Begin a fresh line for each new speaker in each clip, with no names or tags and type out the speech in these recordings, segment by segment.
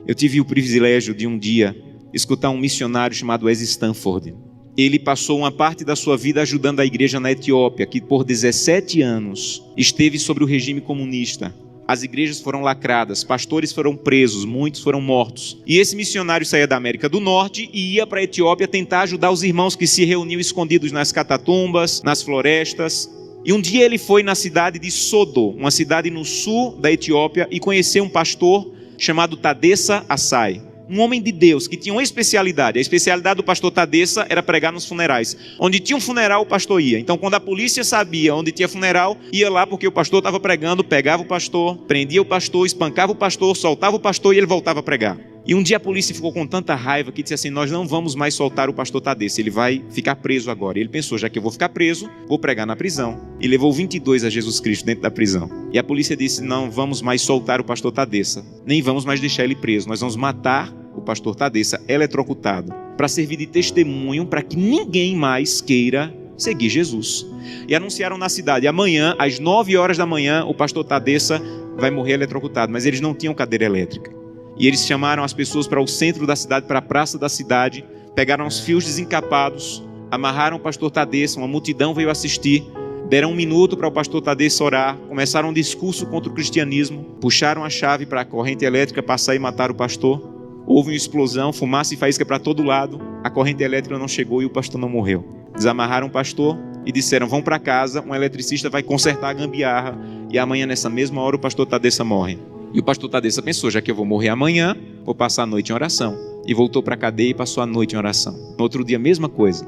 Eu tive o privilégio de um dia escutar um missionário chamado Wes Stanford. Ele passou uma parte da sua vida ajudando a igreja na Etiópia, que por 17 anos esteve sob o regime comunista. As igrejas foram lacradas, pastores foram presos, muitos foram mortos. E esse missionário saía da América do Norte e ia para a Etiópia tentar ajudar os irmãos que se reuniam escondidos nas catatumbas, nas florestas. E um dia ele foi na cidade de Sodo, uma cidade no sul da Etiópia, e conheceu um pastor chamado Tadessa Assai. Um homem de Deus que tinha uma especialidade. A especialidade do pastor Tadessa era pregar nos funerais. Onde tinha um funeral, o pastor ia. Então, quando a polícia sabia onde tinha funeral, ia lá porque o pastor estava pregando, pegava o pastor, prendia o pastor, espancava o pastor, soltava o pastor e ele voltava a pregar. E um dia a polícia ficou com tanta raiva que disse assim: nós não vamos mais soltar o pastor Tadessa, ele vai ficar preso agora. E ele pensou: já que eu vou ficar preso, vou pregar na prisão. E levou 22 a Jesus Cristo dentro da prisão. E a polícia disse: não vamos mais soltar o pastor Tadessa, nem vamos mais deixar ele preso, nós vamos matar o pastor Tadessa eletrocutado, para servir de testemunho para que ninguém mais queira seguir Jesus. E anunciaram na cidade: amanhã, às 9 horas da manhã, o pastor Tadessa vai morrer eletrocutado. Mas eles não tinham cadeira elétrica. E eles chamaram as pessoas para o centro da cidade, para a praça da cidade, pegaram os fios desencapados, amarraram o pastor Tadessa, uma multidão veio assistir, deram 1 minuto para o pastor Tadessa orar, começaram um discurso contra o cristianismo, puxaram a chave para a corrente elétrica passar e matar o pastor. Houve uma explosão, fumaça e faísca para todo lado, a corrente elétrica não chegou e o pastor não morreu. Desamarraram o pastor e disseram: vão para casa, um eletricista vai consertar a gambiarra e amanhã nessa mesma hora o pastor Tadessa morre. E o pastor Tadessa pensou: já que eu vou morrer amanhã, vou passar a noite em oração. E voltou para a cadeia e passou a noite em oração. No outro dia, a mesma coisa.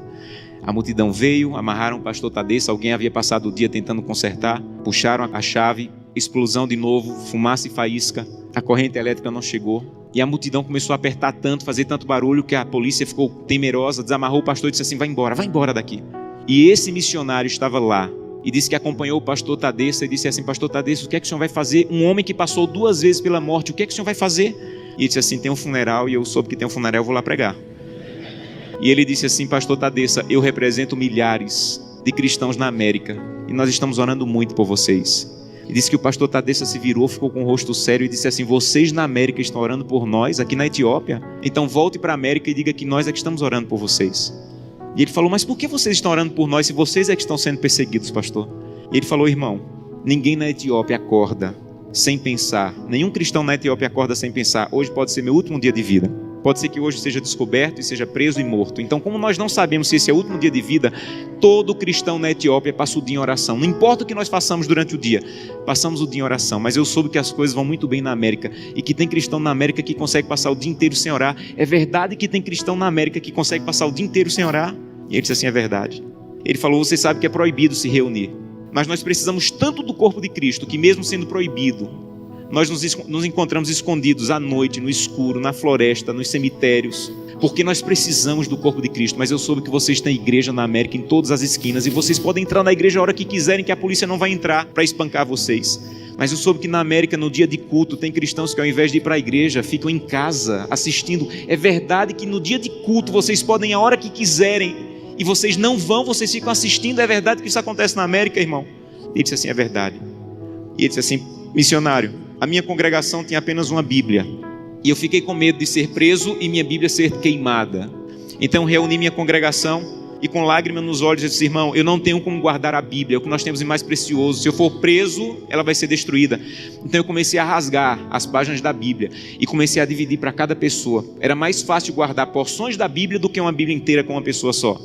A multidão veio, amarraram o pastor Tadessa, alguém havia passado o dia tentando consertar, puxaram a chave, explosão de novo, fumaça e faísca, a corrente elétrica não chegou. E a multidão começou a apertar tanto, fazer tanto barulho, que a polícia ficou temerosa, desamarrou o pastor e disse assim: vai embora daqui. E esse missionário estava lá e disse que acompanhou o pastor Tadessa e disse assim: pastor Tadessa, o que é que o senhor vai fazer? Um homem que passou 2 vezes pela morte, o que é que o senhor vai fazer? E ele disse assim: tem um funeral e eu soube que tem um funeral, eu vou lá pregar. E ele disse assim: pastor Tadessa, eu represento milhares de cristãos na América e nós estamos orando muito por vocês. E disse que o pastor Tadessa se virou, ficou com o rosto sério e disse assim: vocês na América estão orando por nós, aqui na Etiópia? Então volte para a América e diga que nós é que estamos orando por vocês. E ele falou: mas por que vocês estão orando por nós se vocês é que estão sendo perseguidos, pastor? E ele falou: irmão, ninguém na Etiópia acorda sem pensar, nenhum cristão na Etiópia acorda sem pensar: hoje pode ser meu último dia de vida. Pode ser que hoje seja descoberto e seja preso e morto. Então, como nós não sabemos se esse é o último dia de vida, todo cristão na Etiópia passa o dia em oração. Não importa o que nós façamos durante o dia, passamos o dia em oração. Mas eu soube que as coisas vão muito bem na América e que tem cristão na América que consegue passar o dia inteiro sem orar. É verdade que tem cristão na América que consegue passar o dia inteiro sem orar? E ele disse assim: é verdade. Ele falou: você sabe que é proibido se reunir, mas nós precisamos tanto do corpo de Cristo que mesmo sendo proibido, nós nos encontramos escondidos à noite, no escuro, na floresta, nos cemitérios, porque nós precisamos do corpo de Cristo. Mas eu soube que vocês têm igreja na América em todas as esquinas e vocês podem entrar na igreja a hora que quiserem, que a polícia não vai entrar para espancar vocês. Mas eu soube que na América, no dia de culto, tem cristãos que ao invés de ir para a igreja, ficam em casa assistindo. É verdade que no dia de culto vocês podem ir a hora que quiserem e vocês não vão, vocês ficam assistindo. É verdade que isso acontece na América, irmão? Ele disse assim: é verdade. E ele disse assim: missionário, a minha congregação tinha apenas uma Bíblia e eu fiquei com medo de ser preso e minha Bíblia ser queimada. Então reuni minha congregação e com lágrimas nos olhos eu disse: irmão, eu não tenho como guardar a Bíblia, é o que nós temos de mais precioso. Se eu for preso, ela vai ser destruída. Então eu comecei a rasgar as páginas da Bíblia e comecei a dividir para cada pessoa. Era mais fácil guardar porções da Bíblia do que uma Bíblia inteira com uma pessoa só.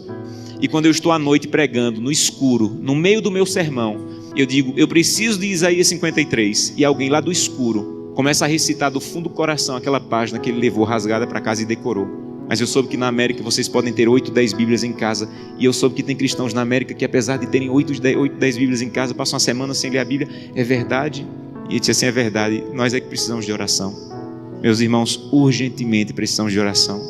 E quando eu estou à noite pregando, no escuro, no meio do meu sermão, eu digo: eu preciso de Isaías 53. E alguém lá do escuro começa a recitar do fundo do coração aquela página que ele levou rasgada para casa e decorou. Mas eu soube que na América vocês podem ter 8, 10 Bíblias em casa. E eu soube que tem cristãos na América que, apesar de terem 8, 10 Bíblias em casa, passam uma semana sem ler a Bíblia. É verdade? E ele disse assim: é verdade, nós é que precisamos de oração. Meus irmãos, urgentemente precisamos de oração.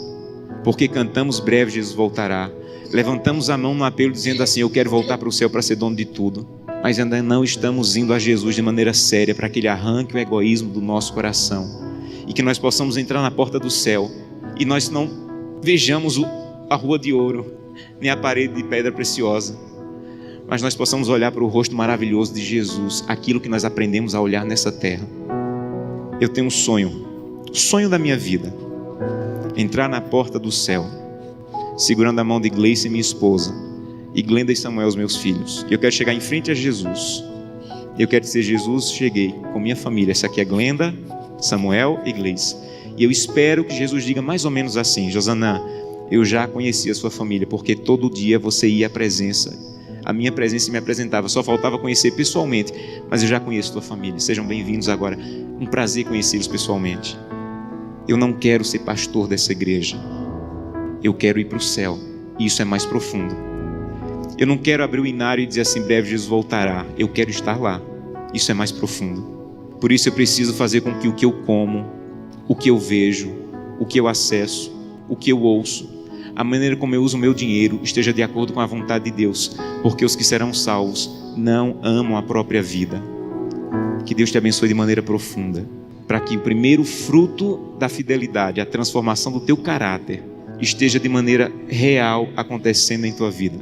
Porque cantamos: breve Jesus voltará. Levantamos a mão no apelo dizendo assim: eu quero voltar para o céu para ser dono de tudo. Mas ainda não estamos indo a Jesus de maneira séria para que Ele arranque o egoísmo do nosso coração e que nós possamos entrar na porta do céu e nós não vejamos a rua de ouro nem a parede de pedra preciosa, mas nós possamos olhar para o rosto maravilhoso de Jesus, aquilo que nós aprendemos a olhar nessa terra. Eu tenho um sonho sonho da minha vida, entrar na porta do céu, segurando a mão de Gleice, minha esposa, e Glenda e Samuel, os meus filhos. Eu quero chegar em frente a Jesus. Eu quero dizer: Jesus, cheguei com minha família. Essa aqui é Glenda, Samuel e Gleice. E eu espero que Jesus diga mais ou menos assim: Josanã, eu já conheci a sua família, porque todo dia você ia à presença. A minha presença me apresentava, só faltava conhecer pessoalmente, mas eu já conheço a tua família. Sejam bem-vindos agora. Um prazer conhecê-los pessoalmente. Eu não quero ser pastor dessa igreja. Eu quero ir para o céu. E isso é mais profundo. Eu não quero abrir o inário e dizer assim: breve Jesus voltará. Eu quero estar lá. Isso é mais profundo. Por isso eu preciso fazer com que o que eu como, o que eu vejo, o que eu acesso, o que eu ouço, a maneira como eu uso o meu dinheiro esteja de acordo com a vontade de Deus. Porque os que serão salvos não amam a própria vida. Que Deus te abençoe de maneira profunda, para que o primeiro fruto da fidelidade, a transformação do teu caráter, esteja de maneira real acontecendo em tua vida.